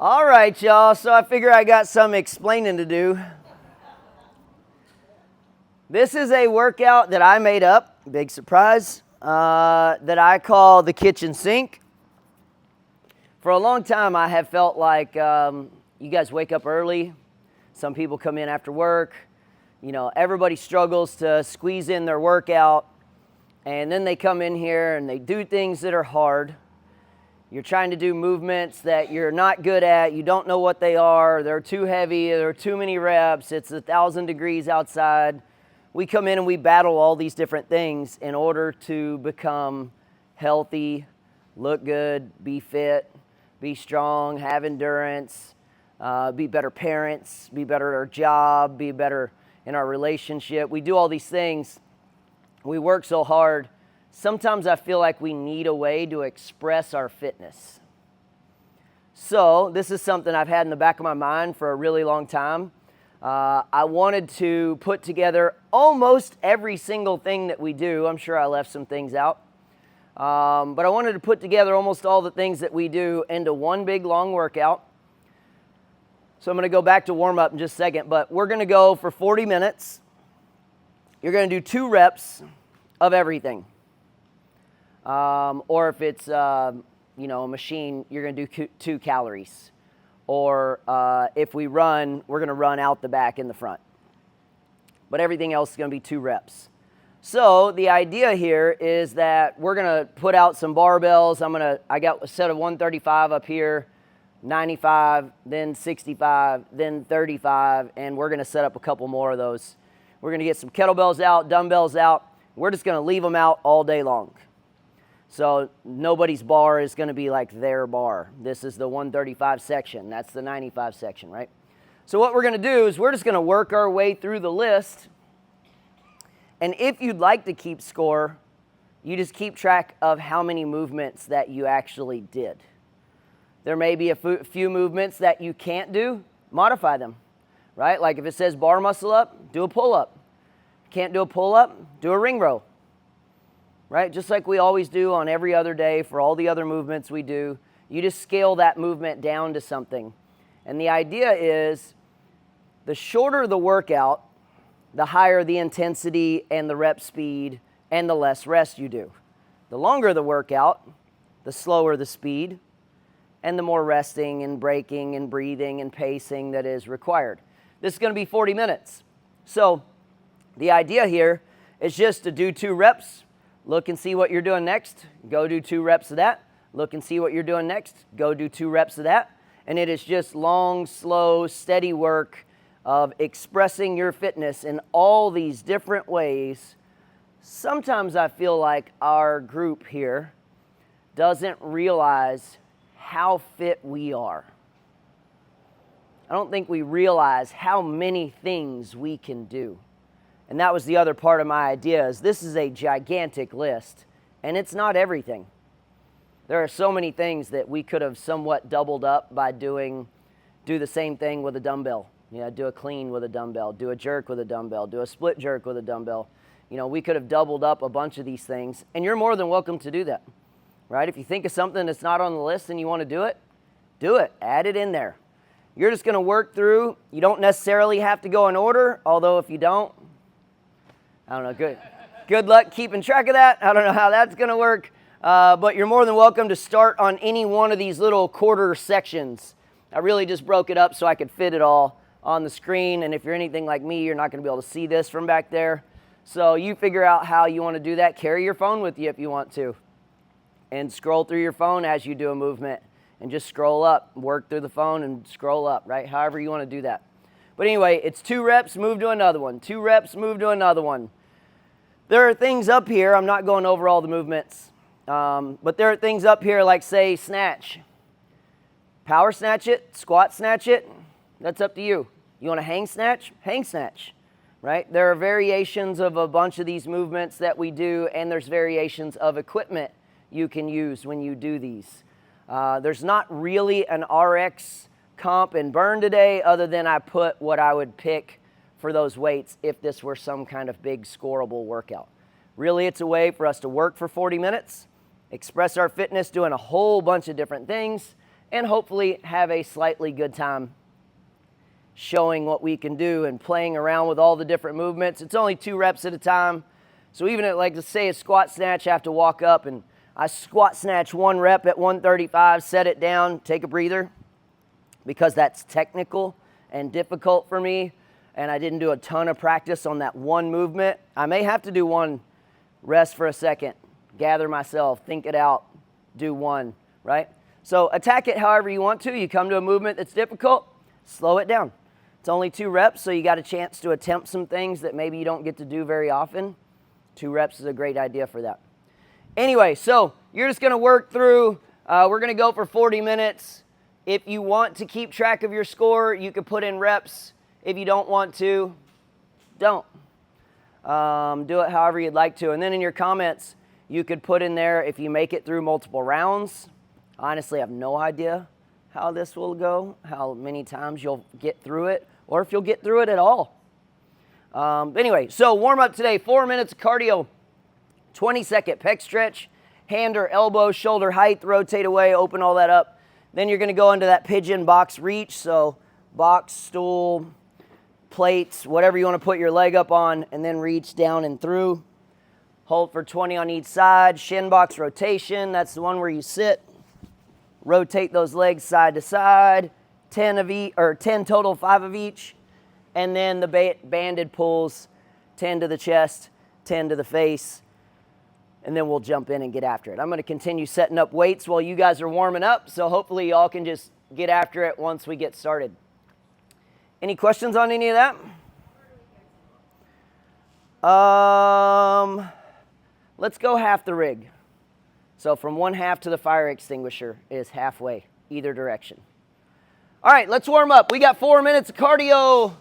All right, y'all, so I figure I got some explaining to do. This is a workout that I made up, big surprise, that I call the kitchen sink. For a long time, I have felt like you guys wake up early. Some people come in after work. You know, everybody struggles to squeeze in their workout. And then they come in here and they do things that are hard. You're trying to do movements that you're not good at. You don't know what they are. They're too heavy. There are too many reps. It's 1,000 degrees outside. We come in and we battle all these different things in order to become healthy, look good, be fit, be strong, have endurance, be better parents, be better at our job, be better in our relationship. We do all these things. We work so hard. Sometimes I feel like we need a way to express our fitness. So this is something I've had in the back of my mind for a really long time. I wanted to put together almost every single thing that we do. I'm sure I left some things out. But I wanted to put together almost all the things that we do into one big long workout. So I'm going to go back to warm up in just a second, but we're going to go for 40 minutes. You're going to do 2 reps of everything. Or if it's, a machine, you're going to do 2 calories. Or if we run, we're going to run out the back in the front. But everything else is going to be 2 reps. So the idea here is that we're going to put out some barbells. I got a set of 135 up here, 95, then 65, then 35, and we're going to set up a couple more of those. We're going to get some kettlebells out, dumbbells out. We're just going to leave them out all day long. So nobody's bar is going to be like their bar. This is the 135 section. That's the 95 section, right? So what we're going to do is we're just going to work our way through the list. And if you'd like to keep score, you just keep track of how many movements that you actually did. There may be a few movements that you can't do. Modify them, right? Like if it says bar muscle up, do a pull-up. Can't do a pull-up, do a ring row. Right? Just like we always do on every other day for all the other movements we do. You just scale that movement down to something. And the idea is the shorter the workout, the higher the intensity and the rep speed and the less rest you do. The longer the workout, the slower the speed and the more resting and braking and breathing and pacing that is required. This is going to be 40 minutes. So the idea here is just to do 2 reps. Look and see what you're doing next. Go do 2 reps of that. Look and see what you're doing next. Go do 2 reps of that. And it is just long, slow, steady work of expressing your fitness in all these different ways. Sometimes I feel like our group here doesn't realize how fit we are. I don't think we realize how many things we can do. And that was the other part of my idea is this is a gigantic list, and it's not everything. There are so many things that we could have somewhat doubled up by do the same thing with a dumbbell. You know, do a clean with a dumbbell, do a jerk with a dumbbell, do a split jerk with a dumbbell. You know, we could have doubled up a bunch of these things, and you're more than welcome to do that, right? If you think of something that's not on the list and you want to do it, add it in there. You're just going to work through. You don't necessarily have to go in order, although if you don't, I don't know, good luck keeping track of that. I don't know how that's going to work, but you're more than welcome to start on any one of these little quarter sections. I really just broke it up so I could fit it all on the screen, and if you're anything like me, you're not going to be able to see this from back there. So you figure out how you want to do that. Carry your phone with you if you want to, and scroll through your phone as you do a movement, and just scroll up, work through the phone and scroll up, right? However you want to do that. But anyway, it's 2 reps, move to another one. 2 reps, move to another one. There are things up here, I'm not going over all the movements, but there are things up here like, say, snatch. Power snatch it, squat snatch it, that's up to you. You want to hang snatch? Hang snatch, right? There are variations of a bunch of these movements that we do, and there's variations of equipment you can use when you do these. There's not really an RX comp and burn today other than I put what I would pick for those weights if this were some kind of big scoreable workout. Really, it's a way for us to work for 40 minutes, express our fitness doing a whole bunch of different things, and hopefully have a slightly good time showing what we can do and playing around with all the different movements. It's only 2 reps at a time. So even at, like, let's say a squat snatch, I have to walk up and I squat snatch 1 rep at 135, set it down, take a breather, because that's technical and difficult for me, and I didn't do a ton of practice on that one movement. I may have to do one, rest for a second, gather myself, think it out, do one, right? So attack it however you want to. You come to a movement that's difficult, slow it down. It's only 2 reps, so you got a chance to attempt some things that maybe you don't get to do very often. 2 reps is a great idea for that. Anyway, so you're just going to work through. We're going to go for 40 minutes. If you want to keep track of your score, you can put in reps. If you don't want to, don't. Do it however you'd like to. And then in your comments, you could put in there if you make it through multiple rounds. Honestly, I have no idea how this will go, how many times you'll get through it, or if you'll get through it at all. Anyway, so warm up today, 4 minutes of cardio, 20-second pec stretch, hand or elbow, shoulder height, rotate away, open all that up. Then you're going to go into that pigeon box reach, so box, stool, plates, whatever you want to put your leg up on, and then reach down and through. Hold for 20 on each side. Shin box rotation, that's the one where you sit. Rotate those legs side to side, 10 of each, or 10 total, 5 of each. And then the banded pulls, 10 to the chest, 10 to the face, and then we'll jump in and get after it. I'm going to continue setting up weights while you guys are warming up, so hopefully y'all can just get after it once we get started. Any questions on any of that? Let's go half the rig. So from 1/2 to the fire extinguisher is halfway, either direction. All right, let's warm up. We got 4 minutes of cardio.